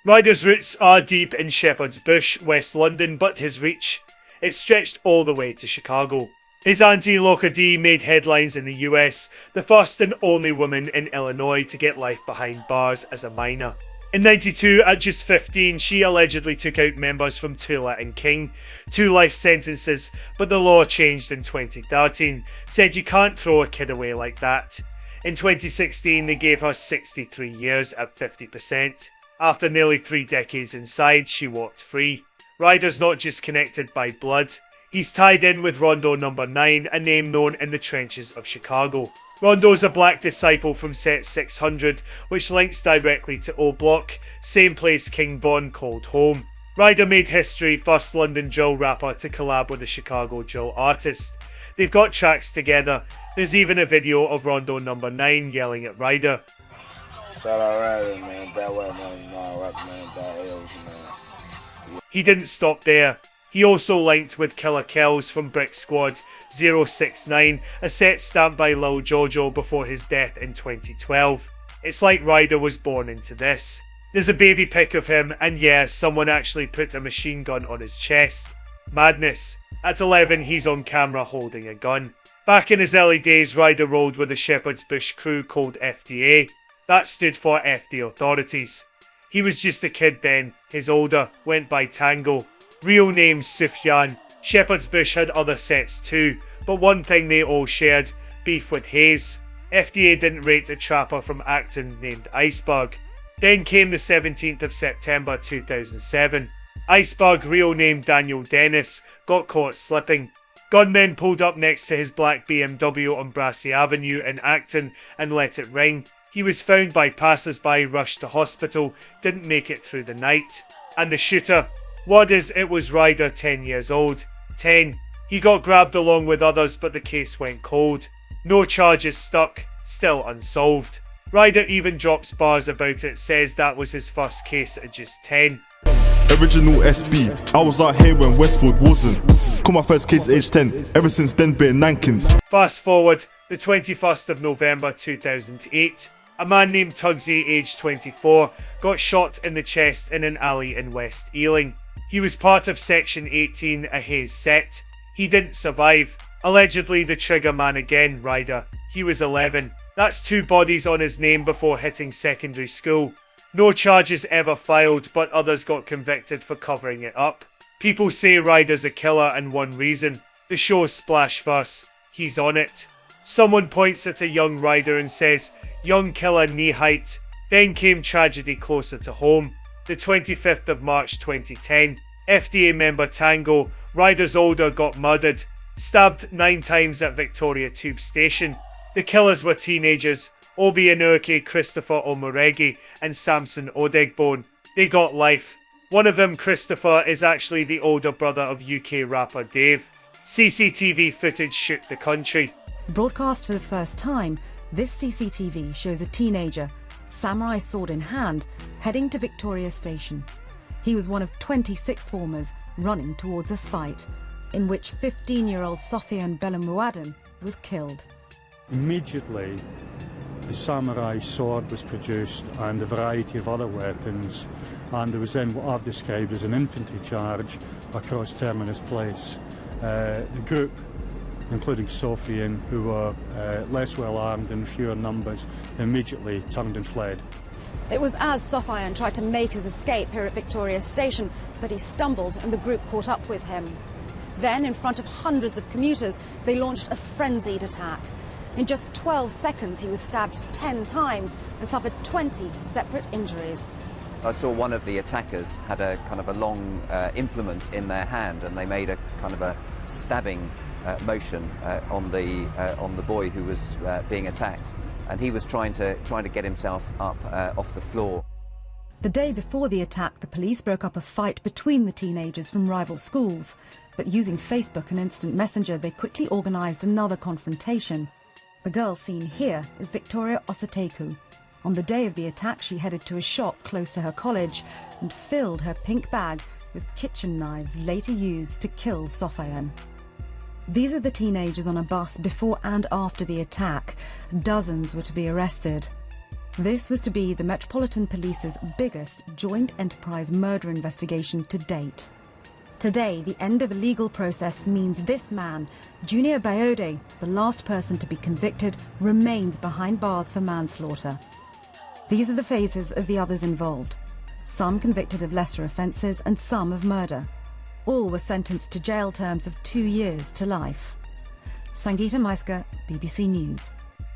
Ryder's roots are deep in Shepherd's Bush, West London, but his reach, it stretched all the way to Chicago. His auntie Loca D made headlines in the US, the first and only woman in Illinois to get life behind bars as a minor. In '92, at just 15, she allegedly took out members from Tula and King, 2 life sentences, but the law changed in 2013, said you can't throw a kid away like that. In 2016, they gave her 63 years at 50%. After nearly 3 decades inside, she walked free. Ryder's not just connected by blood, he's tied in with Rondo No. 9, a name known in the trenches of Chicago. Rondo's a black disciple from set 600, which links directly to O Block, same place King Von called home. Ryder made history, first London drill rapper to collab with a Chicago drill artist. They've got tracks together, there's even a video of Rondo No. 9 yelling at Ryder. Shout out Ryder, man, that way, man, rock, man, that else, man. He didn't stop there. He also linked with Killer Kells from Brick Squad 069, a set stamped by Lil Jojo before his death in 2012. It's like Ryder was born into this. There's a baby pic of him, and yeah, someone actually put a machine gun on his chest. Madness. At 11, he's on camera holding a gun. Back in his early days, Ryder rolled with a Shepherd's Bush crew called FDA. That stood for FD Authorities. He was just a kid then, his older, went by Tango. Real name Sufjan. Shepherd's Bush had other sets too, but one thing they all shared, beef with Hayes. FDA didn't rate a trapper from Acton named Iceberg. Then came the 17th of September 2007. Iceberg, real name Daniel Dennis, got caught slipping. Gunmen pulled up next to his black BMW on Brassey Avenue in Acton and let it ring. He was found by passers-by, rushed to hospital, didn't make it through the night. And the shooter? Word is it was Ryder, 10 years old. 10. He got grabbed along with others, but the case went cold. No charges stuck, still unsolved. Ryder even drops bars about it, says that was his first case at just 10. Original SB, I was out here when Westfield wasn't. Caught my first case at age 10, ever since then been Nankins. Fast forward, the 21st of November 2008. A man named Tugsy, aged 24, got shot in the chest in an alley in West Ealing. He was part of Section 18, a Hayes set. He didn't survive. Allegedly the trigger man again, Ryder. He was 11. That's 2 bodies on his name before hitting secondary school. No charges ever filed, but others got convicted for covering it up. People say Ryder's a killer, and one reason. The show's splash verse. He's on it. Someone points at a young Ryder and says, "Young killer knee height." Then came tragedy closer to home. The 25th of March 2010, FDA member Tango, Ryder's older, got murdered, stabbed 9 times at Victoria Tube Station. The killers were teenagers, Obi Anuoke, Christopher Omoregi and Samson Odegbone. They got life. One of them, Christopher, is actually the older brother of UK rapper Dave. CCTV footage shook the country. Broadcast for the first time, this CCTV shows a teenager, samurai sword in hand, heading to Victoria Station. He was one of 26 formers running towards a fight, in which 15-year-old Sofian Belamuadin was killed. Immediately, the samurai sword was produced and a variety of other weapons, and there was then what I've described as an infantry charge across Terminus Place. The group, including Sofian, who were less well armed and fewer numbers, immediately turned and fled. It was as Sofian tried to make his escape here at Victoria Station that he stumbled and the group caught up with him. Then, in front of hundreds of commuters, they launched a frenzied attack. In just 12 seconds, he was stabbed 10 times and suffered 20 separate injuries. I saw one of the attackers had a kind of a long implement in their hand, and they made a kind of a stabbing motion on the boy who was being attacked, and he was trying to get himself up off the floor. The day before the attack, the police broke up a fight between the teenagers from rival schools, but using Facebook and Instant Messenger, they quickly organised another confrontation. The girl seen here is Victoria Osateku. On the day of the attack, she headed to a shop close to her college and filled her pink bag with kitchen knives later used to kill Sofian. These are the teenagers on a bus before and after the attack. Dozens were to be arrested. This was to be the Metropolitan Police's biggest joint enterprise murder investigation to date. Today, the end of the legal process means this man, Junior Bayode, the last person to be convicted, remains behind bars for manslaughter. These are the faces of the others involved. Some convicted of lesser offences and some of murder. All were sentenced to jail terms of 2 years to life. Sangeeta Maiska, BBC News.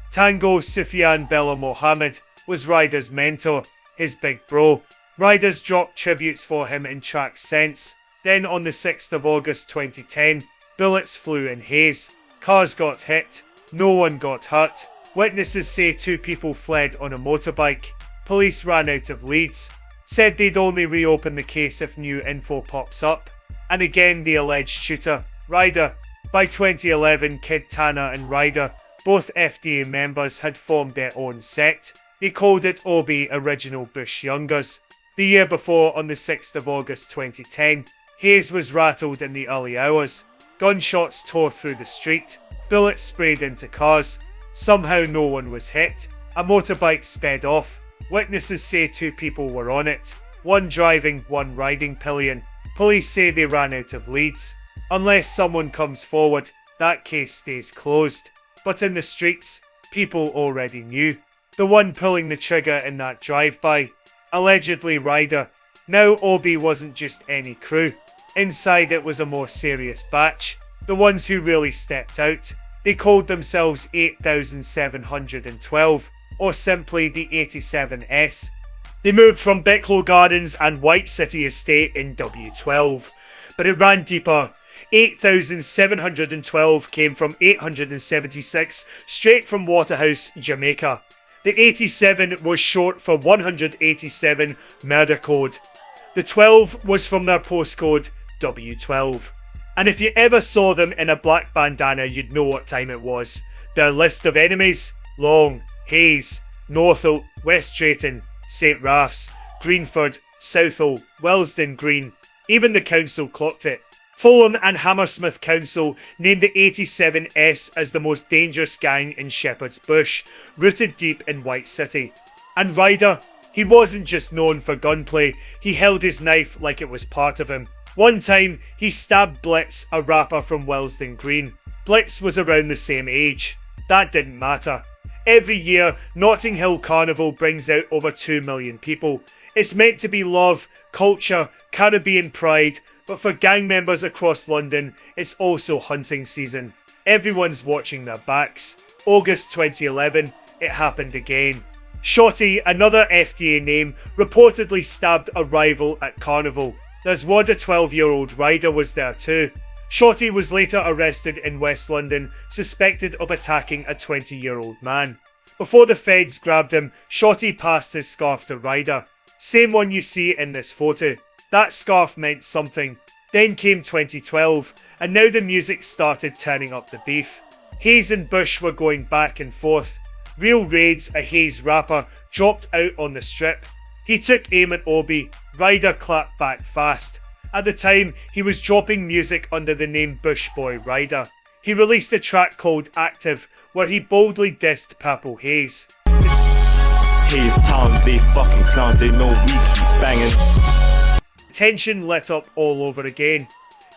Tango Sufyan Bello Mohammed was Ryder's mentor, his big bro. Ryder's dropped tributes for him in track Sense. Then on the 6th of August 2010, bullets flew in Hayes. Cars got hit. No one got hurt. Witnesses say 2 people fled on a motorbike. Police ran out of leads. Said they'd only reopen the case if new info pops up. And again the alleged shooter, Ryder. By 2011, Kid Tana and Ryder, both FDA members, had formed their own sect. They called it Obi Original Bush Youngers. The year before, on the 6th of August 2010, Hayes was rattled in the early hours. Gunshots tore through the street. Bullets sprayed into cars. Somehow no one was hit. A motorbike sped off. Witnesses say 2 people were on it. One driving, one riding pillion. Police say they ran out of leads. Unless someone comes forward, that case stays closed. But in the streets, people already knew. The one pulling the trigger in that drive-by, allegedly Ryder. Now Obi wasn't just any crew. Inside it was a more serious batch. The ones who really stepped out. They called themselves 8712, or simply the 87S. They moved from Bicklow Gardens and White City Estate in W12. But it ran deeper. 8712 came from 876, straight from Waterhouse, Jamaica. The 87 was short for 187 Murder Code. The 12 was from their postcode W12. And if you ever saw them in a black bandana, you'd know what time it was. Their list of enemies? Long, Hayes, Northolt, West Drayton, St Ralphs, Greenford, Southall, Wellsden Green. Even the council clocked it. Fulham and Hammersmith Council named the 87S as the most dangerous gang in Shepherd's Bush, rooted deep in White City. And Ryder, he wasn't just known for gunplay, he held his knife like it was part of him. One time, he stabbed Blitz, a rapper from Wellsden Green. Blitz was around the same age. That didn't matter. Every year, Notting Hill Carnival brings out over 2 million people. It's meant to be love, culture, Caribbean pride, but for gang members across London, it's also hunting season. Everyone's watching their backs. August 2011, it happened again. Shotty, another FDA name, reportedly stabbed a rival at Carnival. There's word a 12-year-old Ryder was there too. Shotty was later arrested in West London, suspected of attacking a 20-year-old man. Before the feds grabbed him, Shotty passed his scarf to Ryder. Same one you see in this photo. That scarf meant something. Then came 2012, and now the music started turning up the beef. Hayes and Bush were going back and forth. Real Raids, a Hayes rapper, dropped out on the strip. He took aim at Obi. Ryder clapped back fast. At the time, he was dropping music under the name Bush Boy Ryder. He released a track called Active, where he boldly dissed Purple Haze. Hayes Town, they fucking clown, they know we keep banging. Tension lit up all over again.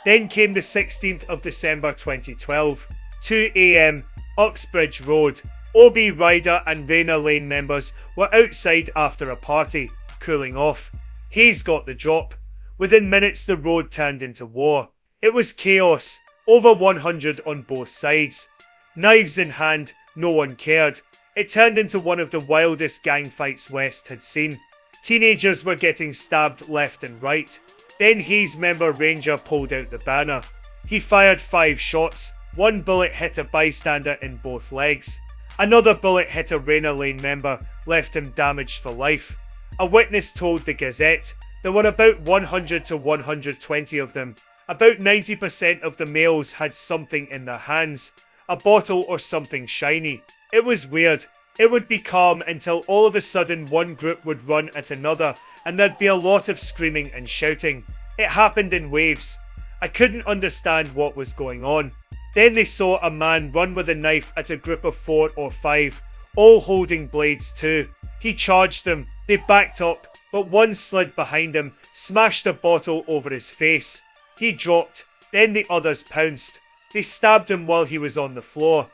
Then came the 16th of December 2012, 2 AM, Uxbridge Road. Obi, Ryder and Raina Lane members were outside after a party, cooling off. Hayes got the drop. Within minutes the road turned into war. It was chaos, over 100 on both sides. Knives in hand, no one cared. It turned into one of the wildest gang fights West had seen. Teenagers were getting stabbed left and right. Then Hayes member Ranger pulled out the banner. He fired 5 shots. 1 bullet hit a bystander in both legs. Another bullet hit a Raina Lane member, left him damaged for life. A witness told the Gazette there were about 100 to 120 of them. About 90% of the males had something in their hands, a bottle or something shiny. It was weird. It would be calm until all of a sudden one group would run at another and there'd be a lot of screaming and shouting. It happened in waves. I couldn't understand what was going on. Then they saw a man run with a knife at a group of 4 or 5, all holding blades too. He charged them. They backed up, but one slid behind him, smashed a bottle over his face. He dropped, then the others pounced. They stabbed him while he was on the floor.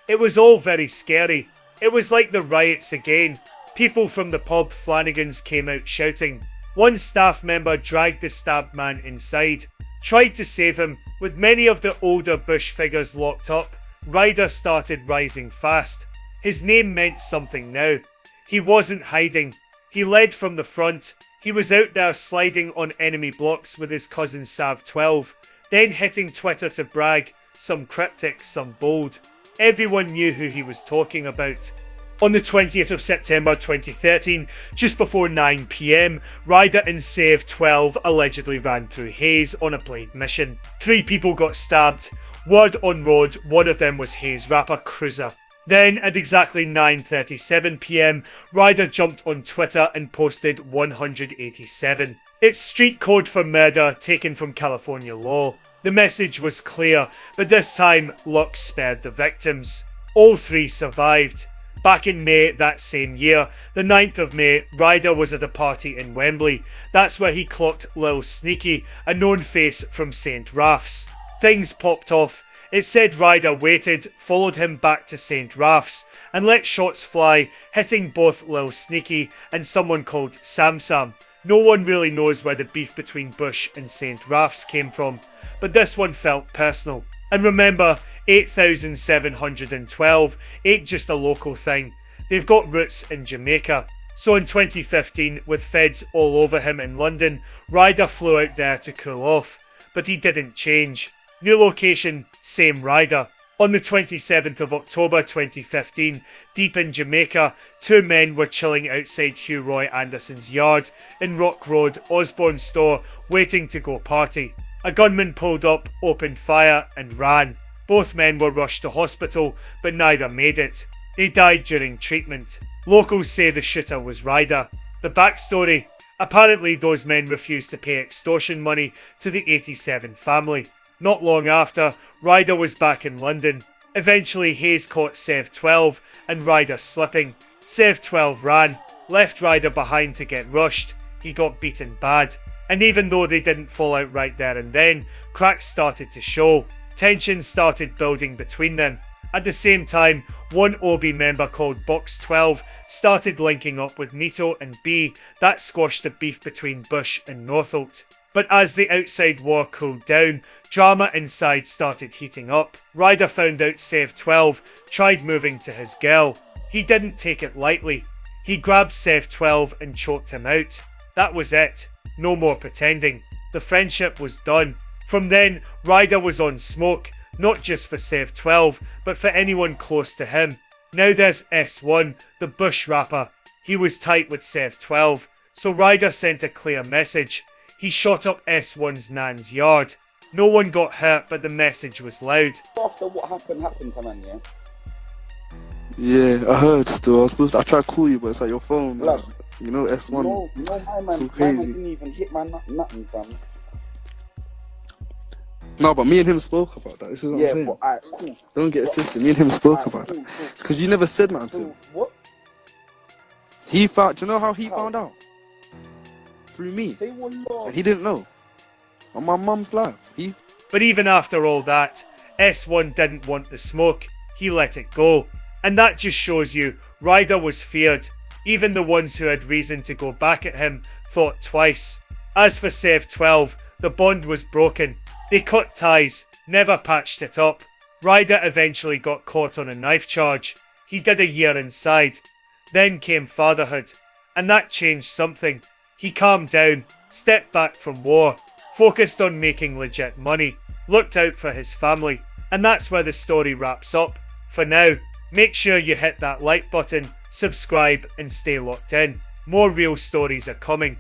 It was all very scary. It was like the riots again. People from the pub Flanagan's came out shouting. One staff member dragged the stabbed man inside, tried to save him. With many of the older Bush figures locked up, Ryder started rising fast. His name meant something now. He wasn't hiding. He led from the front. He was out there sliding on enemy blocks with his cousin Sav 12, then hitting Twitter to brag, some cryptic, some bold. Everyone knew who he was talking about. On the 20th of September 2013, just before 9 PM, Ryder and Save 12 allegedly ran through Hayes on a paid mission. 3 people got stabbed. Word on road, one of them was Hayes rapper Cruiser. Then, at exactly 9:37 PM, Ryder jumped on Twitter and posted 187. It's street code for murder taken from California law. The message was clear, but this time, luck spared the victims. All 3 survived. Back in May that same year, the 9th of May, Ryder was at a party in Wembley. That's where he clocked Lil Sneaky, a known face from St. Raf's. Things popped off. It said Ryder waited, followed him back to St. Raf's, and let shots fly, hitting both Lil Sneaky and someone called Sam. No one really knows where the beef between Bush and St. Raf's came from, but this one felt personal. And remember, 8,712 ain't just a local thing. They've got roots in Jamaica. So in 2015, with feds all over him in London, Ryder flew out there to cool off. But he didn't change. New location, same Ryder. On the 27th of October 2015, deep in Jamaica, 2 men were chilling outside Hugh Roy Anderson's yard in Rock Road, Osborne Store, waiting to go party. A gunman pulled up, opened fire and ran. Both men were rushed to hospital, but neither made it. They died during treatment. Locals say the shooter was Ryder. The backstory: apparently those men refused to pay extortion money to the 87 family. Not long after, Ryder was back in London. Eventually Hayes caught Sev 12 and Ryder slipping. Sev 12 ran, left Ryder behind to get rushed. He got beaten bad. And even though they didn't fall out right there and then, cracks started to show. Tension started building between them. At the same time, one OB member called Box 12 started linking up with Nito and B. That squashed the beef between Bush and Northolt. But as the outside war cooled down, drama inside started heating up. Ryder found out Sev 12 tried moving to his girl. He didn't take it lightly. He grabbed Sev 12 and choked him out. That was it. No more pretending. The friendship was done. From then, Ryder was on smoke, not just for Sev 12, but for anyone close to him. Now there's S1, the Bush rapper. He was tight with Sev 12, so Ryder sent a clear message. He shot up S1's nan's yard. No one got hurt, but the message was loud. After what happened to man, yeah? Yeah, I heard still. I tried to call you, but it's like your phone. Blood. You know, S1. No, my man, so crazy. My man didn't even hit my nothing, fam. No, but me and him spoke about that. This is what I'm saying. But alright, cool. Don't get it twisted. Me and him spoke about that. Because you never said nothing to him. What? He found, do you know how he found out? Through me. Say what you are. And he didn't know. On my mum's life. But even after all that, S1 didn't want the smoke. He let it go. And that just shows you, Ryder was feared. Even the ones who had reason to go back at him thought twice. As for Sev 12, the bond was broken. They cut ties, never patched it up. Ryder eventually got caught on a knife charge. He did a year inside. Then came fatherhood. And that changed something. He calmed down, stepped back from war, focused on making legit money, looked out for his family. And that's where the story wraps up. For now, make sure you hit that like button, subscribe and stay locked in. More real stories are coming.